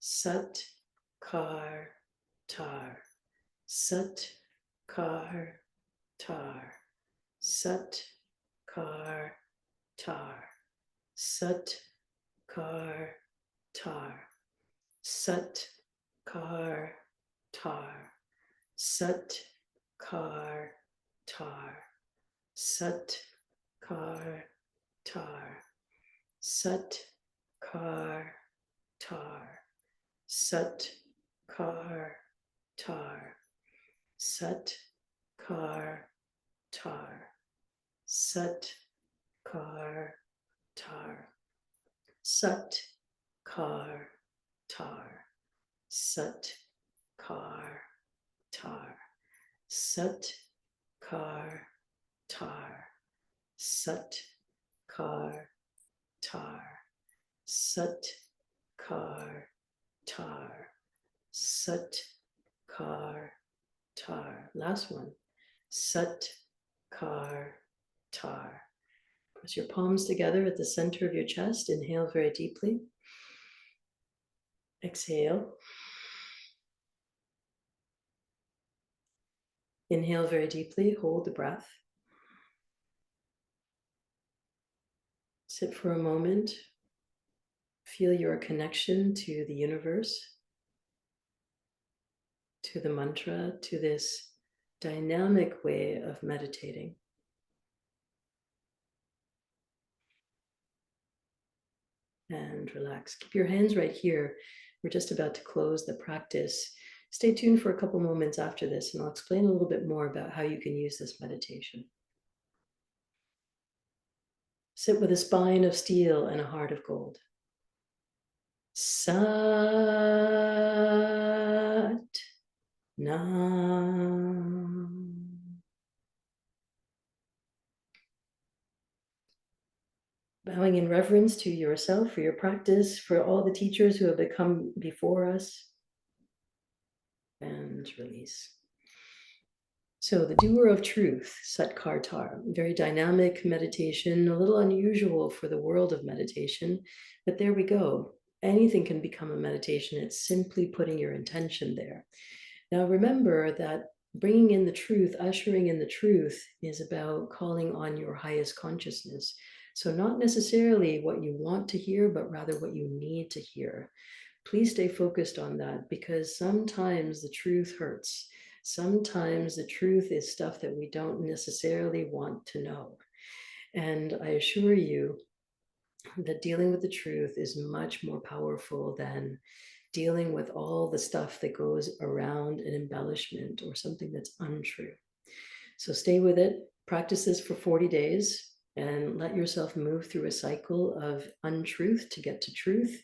Sat, Kar, Tar. Sat, Kar, Tar. Sat, Kar, Tar. Sat, Kar, Tar. Sat, Kar, Tar. Sat, Kar, Tar. Sat, Kar, Tar. Sat, Kar, Tar. Sat, Kar, Tar. Sat, Kar, Tar. Sat, Kar, Tar. Sat, Kar, Tar. Sat, Kar, Tar. Sat, Kar, Tar. Sat, Kar, Tar. Sat, Kar, Tar. Sat, Kar, Tar. Last one. Sat, Kar, Tar. Press your palms together at the center of your chest. Inhale very deeply. Exhale. Inhale very deeply. Hold the breath. Sit for a moment. Feel your connection to the universe, to the mantra, to this dynamic way of meditating. And relax. Keep your hands right here. We're just about to close the practice. Stay tuned for a couple moments after this, and I'll explain a little bit more about how you can use this meditation. Sit with a spine of steel and a heart of gold. Sat Nam. Bowing in reverence to yourself, for your practice, for all the teachers who have come before us. And release. So the Doer of Truth, Sat Tar, very dynamic meditation, a little unusual for the world of meditation, but there we go. Anything can become a meditation. It's simply putting your intention there. Now remember that bringing in the truth, ushering in the truth, is about calling on your highest consciousness. So not necessarily what you want to hear, but rather what you need to hear. Please stay focused on that, because sometimes the truth hurts. Sometimes the truth is stuff that we don't necessarily want to know. And I assure you that dealing with the truth is much more powerful than dealing with all the stuff that goes around an embellishment or something that's untrue. So stay with it. Practice this for 40 days and let yourself move through a cycle of untruth to get to truth.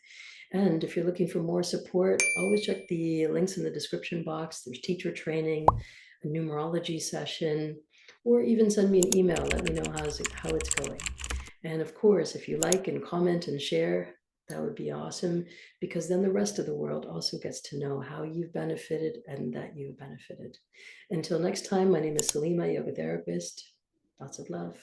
And if you're looking for more support, always check the links in the description box. There's teacher training, a numerology session, or even send me an email. Let me know how it's going. And of course, if you like and comment and share, that would be awesome, because then the rest of the world also gets to know how you've benefited and that you've benefited. Until next time, my name is Salimah, yoga therapist. Lots of love.